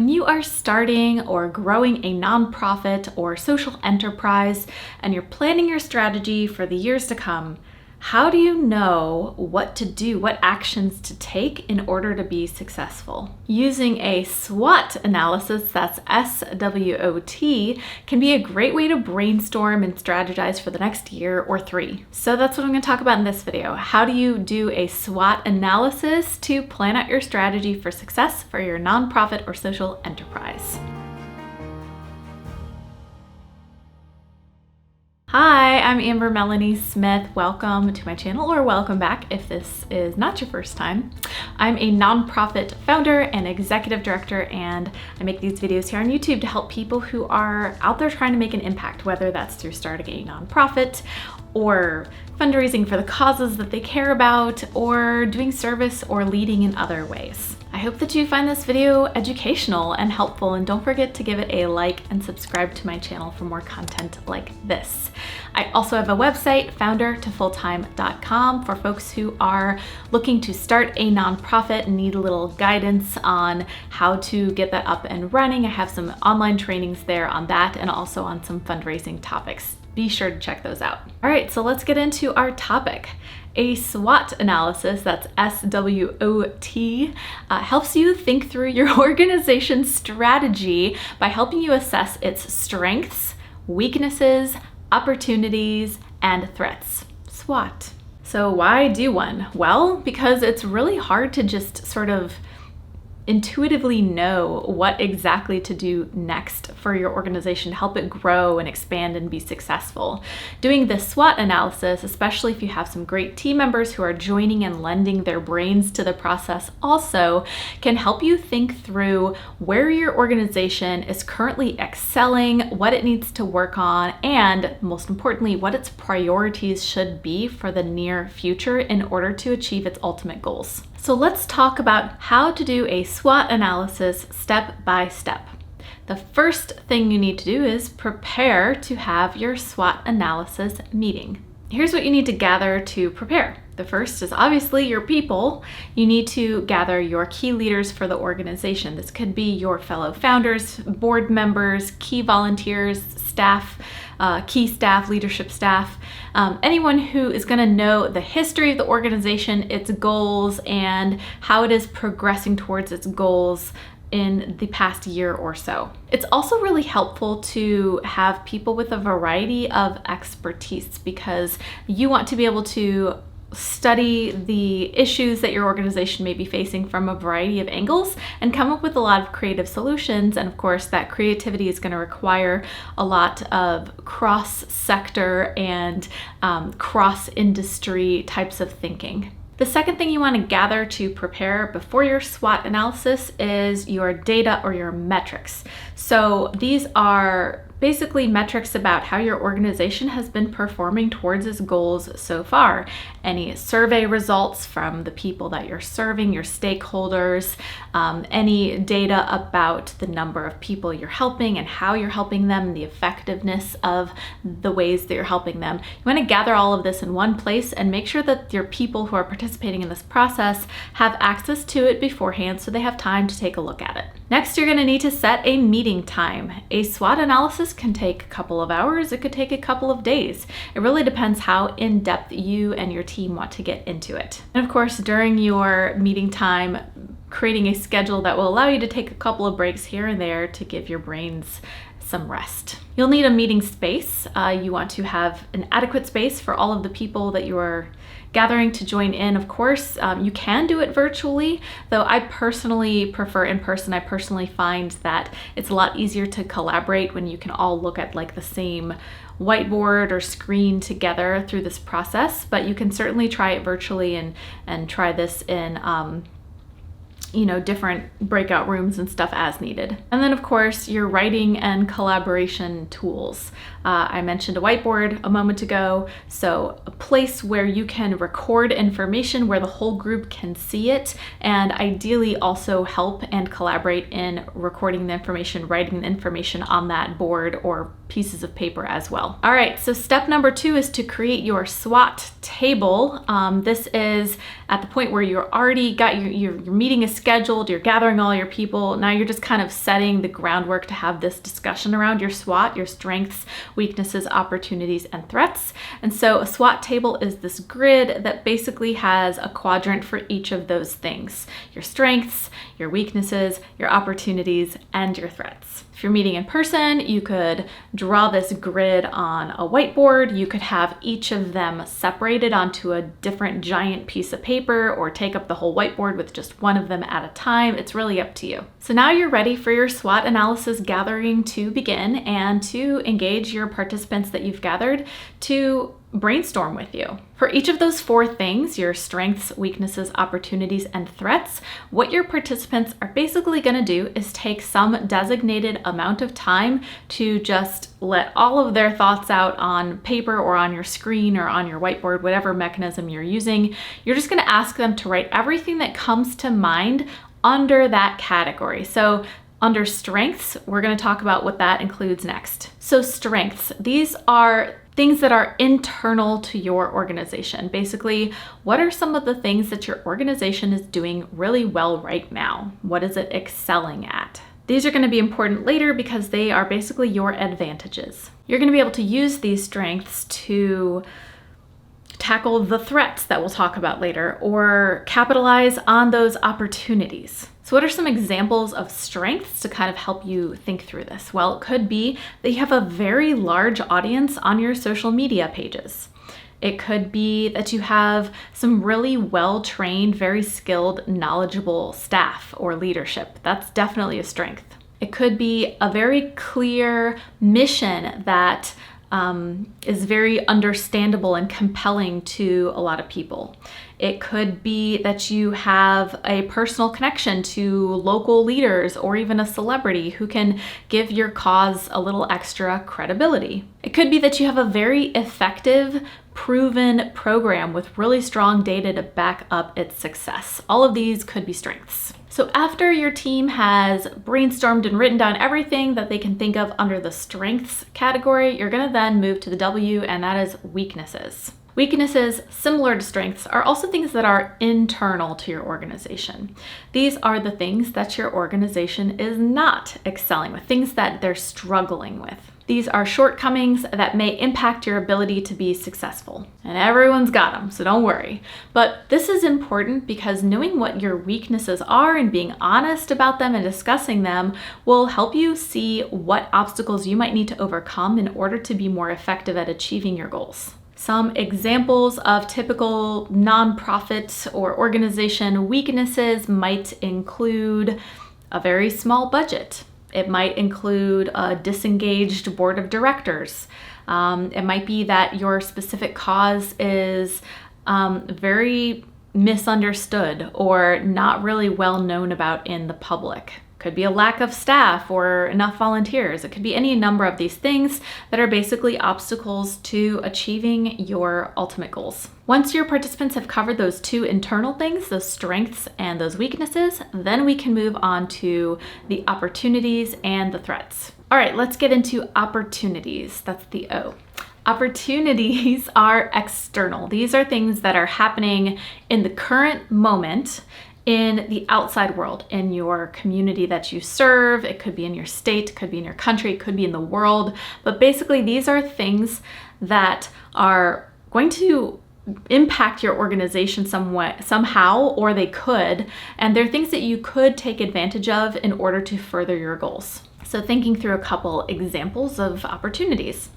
When you are starting or growing a nonprofit or social enterprise and you're planning your strategy for the years to come, how do you know what to do, what actions to take in order to be successful? Using a SWOT analysis, that's SWOT, can be a great way to brainstorm and strategize for the next year or 3. So that's what I'm going to talk about in this video. How do you do a SWOT analysis to plan out your strategy for success for your nonprofit or social enterprise? Hi, I'm Amber Melanie Smith. Welcome to my channel, or welcome back if this is not your first time. I'm a nonprofit founder and executive director, and I make these videos here on YouTube to help people who are out there trying to make an impact, whether that's through starting a nonprofit or fundraising for the causes that they care about, or doing service or leading in other ways. I hope that you find this video educational and helpful, and don't forget to give it a like and subscribe to my channel for more content like this. I also have a website, foundertofulltime.com, for folks who are looking to start a nonprofit and need a little guidance on how to get that up and running. I have some online trainings there on that, and also on some fundraising topics. Be sure to check those out. All right, so let's get into our topic. A SWOT analysis, that's SWOT, helps you think through your organization's strategy by helping you assess its strengths, weaknesses, opportunities, and threats. SWOT. So why do one? Well, because it's really hard to just sort of intuitively know what exactly to do next for your organization to help it grow and expand and be successful. Doing this SWOT analysis, especially if you have some great team members who are joining and lending their brains to the process also, can help you think through where your organization is currently excelling, what it needs to work on, and most importantly, what its priorities should be for the near future in order to achieve its ultimate goals. So let's talk about how to do a SWOT analysis step by step. The first thing you need to do is prepare to have your SWOT analysis meeting. Here's what you need to gather to prepare. The first is obviously your people. You need to gather your key leaders for the organization. This could be your fellow founders, board members, key volunteers, staff, key staff, leadership staff, anyone who is going to know the history of the organization, its goals, and how it is progressing towards its goals in the past year or so. It's also really helpful to have people with a variety of expertise, because you want to be able to study the issues that your organization may be facing from a variety of angles and come up with a lot of creative solutions. And of course, that creativity is going to require a lot of cross-sector and cross-industry types of thinking. The second thing you want to gather to prepare before your SWOT analysis is your data or your metrics. So these are basically metrics about how your organization has been performing towards its goals so far. Any survey results from the people that you're serving, your stakeholders, any data about the number of people you're helping and how you're helping them, the effectiveness of the ways that you're helping them. You want to gather all of this in one place and make sure that your people who are participating in this process have access to it beforehand so they have time to take a look at it. Next, you're going to need to set a meeting time. A SWOT analysis can take a couple of hours, it could take a couple of days. It really depends how in-depth you and your team want to get into it. And of course, during your meeting time, creating a schedule that will allow you to take a couple of breaks here and there to give your brains some rest. You'll need a meeting space. You want to have an adequate space for all of the people that you are gathering to join in. Of course, you can do it virtually, though I personally prefer in person. I personally find that it's a lot easier to collaborate when you can all look at like the same whiteboard or screen together through this process, but you can certainly try it virtually and try this in different breakout rooms and stuff as needed. And then of course, your writing and collaboration tools. I mentioned a whiteboard a moment ago, so a place where you can record information where the whole group can see it, and ideally also help and collaborate in recording the information, writing the information on that board or pieces of paper as well. All right, so step number 2 is to create your SWOT table. This is at the point where you're already got your meeting is scheduled, you're gathering all your people. Now you're just kind of setting the groundwork to have this discussion around your SWOT, your strengths, weaknesses, opportunities, and threats. And so a SWOT table is this grid that basically has a quadrant for each of those things: your strengths, your weaknesses, your opportunities, and your threats. If you're meeting in person, you could draw this grid on a whiteboard. You could have each of them separated onto a different giant piece of paper, or take up the whole whiteboard with just one of them at a time. It's really up to you. So now you're ready for your SWOT analysis gathering to begin and to engage your participants that you've gathered to brainstorm with you. For each of those 4 things, your strengths, weaknesses, opportunities, and threats, what your participants are basically going to do is take some designated amount of time to just let all of their thoughts out on paper or on your screen or on your whiteboard, whatever mechanism you're using. You're just going to ask them to write everything that comes to mind under that category. So under strengths, we're going to talk about what that includes next. So strengths, these are things that are internal to your organization. Basically, what are some of the things that your organization is doing really well right now? What is it excelling at? These are going to be important later because they are basically your advantages. You're going to be able to use these strengths to tackle the threats that we'll talk about later, or capitalize on those opportunities. So what are some examples of strengths to kind of help you think through this? Well, it could be that you have a very large audience on your social media pages. It could be that you have some really well-trained, very skilled, knowledgeable staff or leadership. That's definitely a strength. It could be a very clear mission that is very understandable and compelling to a lot of people. It could be that you have a personal connection to local leaders or even a celebrity who can give your cause a little extra credibility. It could be that you have a very effective, proven program with really strong data to back up its success. All of these could be strengths. So after your team has brainstormed and written down everything that they can think of under the strengths category, you're going to then move to the W, and that is weaknesses. Weaknesses, similar to strengths, are also things that are internal to your organization. These are the things that your organization is not excelling with, things that they're struggling with. These are shortcomings that may impact your ability to be successful. And everyone's got them, so don't worry. But this is important because knowing what your weaknesses are and being honest about them and discussing them will help you see what obstacles you might need to overcome in order to be more effective at achieving your goals. Some examples of typical nonprofit or organization weaknesses might include a very small budget. It might include a disengaged board of directors. It might be that your specific cause is very misunderstood or not really well known about in the public. Could be a lack of staff or enough volunteers. It could be any number of these things that are basically obstacles to achieving your ultimate goals. Once your participants have covered those 2 internal things, those strengths and those weaknesses, then we can move on to the opportunities and the threats. All right, let's get into opportunities. That's the O. Opportunities are external. These are things that are happening in the current moment in the outside world, in your community that you serve. It could be in your state, it could be in your country, it could be in the world. But basically, these are things that are going to impact your organization somehow, or they could, and they're things that you could take advantage of in order to further your goals. So thinking through a couple examples of opportunities.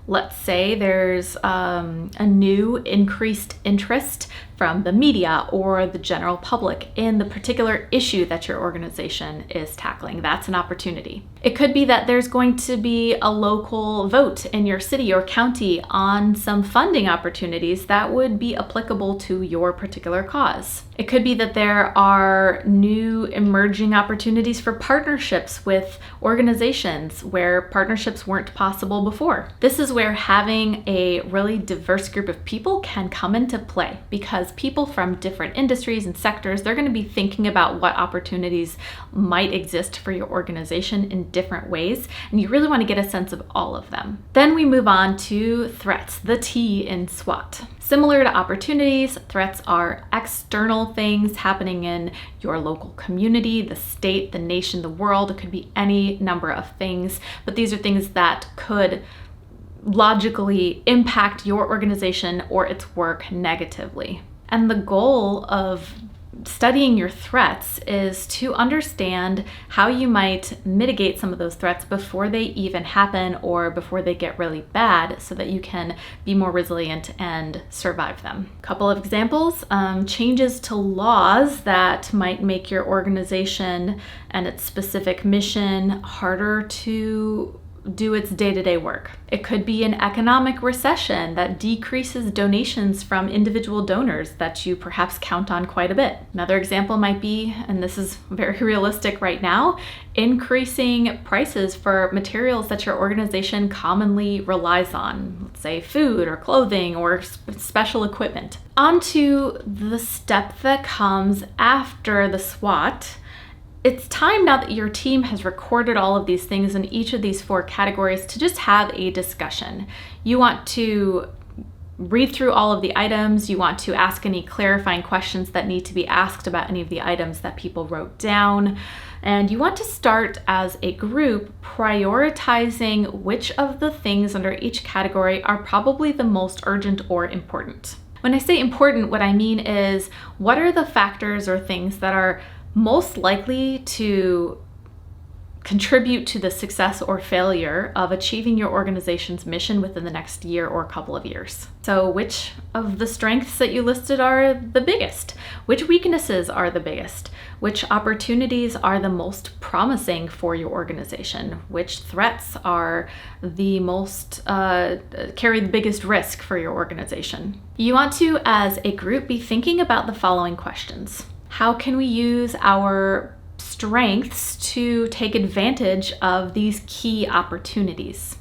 Let's say there's a new increased interest from the media or the general public in the particular issue that your organization is tackling. That's an opportunity. It could be that there's going to be a local vote in your city or county on some funding opportunities that would be applicable to your particular cause. It could be that there are new emerging opportunities for partnerships with organizations where partnerships weren't possible before. This is where where having a really diverse group of people can come into play, because people from different industries and sectors, they're going to be thinking about what opportunities might exist for your organization in different ways, and you really want to get a sense of all of them. Then we move on to threats, the T in SWOT. Similar to opportunities, threats are external things happening in your local community, the state, the nation, the world. It could be any number of things, but these are things that could logically impact your organization or its work negatively. And the goal of studying your threats is to understand how you might mitigate some of those threats before they even happen or before they get really bad, so that you can be more resilient and survive them. A couple of examples, changes to laws that might make your organization and its specific mission harder to do its day-to-day work. It could be an economic recession that decreases donations from individual donors that you perhaps count on quite a bit. Another example might be, and this is very realistic right now, increasing prices for materials that your organization commonly relies on, let's say food or clothing or special equipment. On to the step that comes after the SWOT. It's time, now that your team has recorded all of these things in each of these 4 categories, to just have a discussion. You want to read through all of the items. You want to ask any clarifying questions that need to be asked about any of the items that people wrote down. And you want to start as a group prioritizing which of the things under each category are probably the most urgent or important. When I say important, what I mean is, what are the factors or things that are most likely to contribute to the success or failure of achieving your organization's mission within the next year or couple of years. So which of the strengths that you listed are the biggest? Which weaknesses are the biggest? Which opportunities are the most promising for your organization? Which threats are the most, carry the biggest risk for your organization? You want to, as a group, be thinking about the following questions. How can we use our strengths to take advantage of these key opportunities?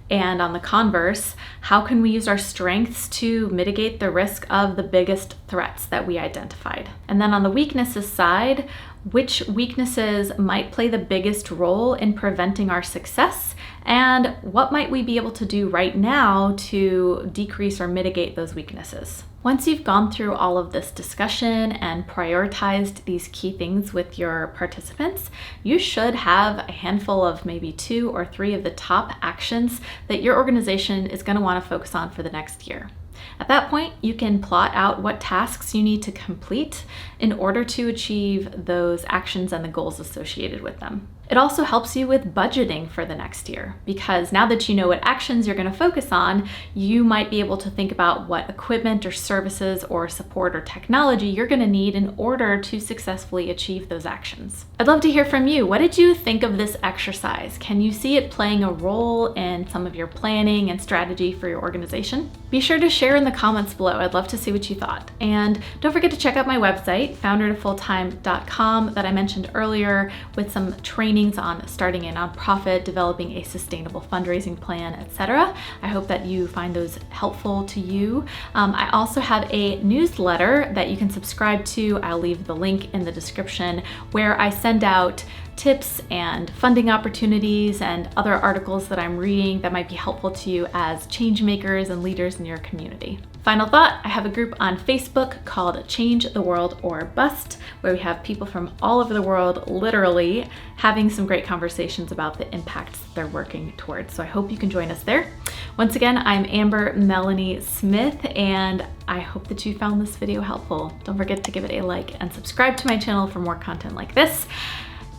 And on the converse, how can we use our strengths to mitigate the risk of the biggest threats that we identified? And then on the weaknesses side, which weaknesses might play the biggest role in preventing our success? And what might we be able to do right now to decrease or mitigate those weaknesses? Once you've gone through all of this discussion and prioritized these key things with your participants, you should have a handful of maybe 2 or 3 of the top actions that your organization is going to want to focus on for the next year. At that point, you can plot out what tasks you need to complete in order to achieve those actions and the goals associated with them. It also helps you with budgeting for the next year, because now that you know what actions you're going to focus on, you might be able to think about what equipment or services or support or technology you're going to need in order to successfully achieve those actions. I'd love to hear from you. What did you think of this exercise? Can you see it playing a role in some of your planning and strategy for your organization? Be sure to share in the comments below. I'd love to see what you thought. And don't forget to check out my website, foundertofulltime.com, that I mentioned earlier, with some trainings on starting a nonprofit, developing a sustainable fundraising plan, etc. I hope that you find those helpful to you. I also have a newsletter that you can subscribe to. I'll leave the link in the description, where I send out tips and funding opportunities and other articles that I'm reading that might be helpful to you as change makers and leaders in your community. Final thought, I have a group on Facebook called Change the World or Bust, where we have people from all over the world literally having some great conversations about the impacts they're working towards. So I hope you can join us there. Once again, I'm Amber Melanie Smith, and I hope that you found this video helpful. Don't forget to give it a like and subscribe to my channel for more content like this,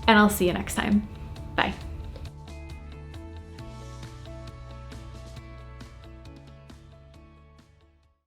and I'll see you next time.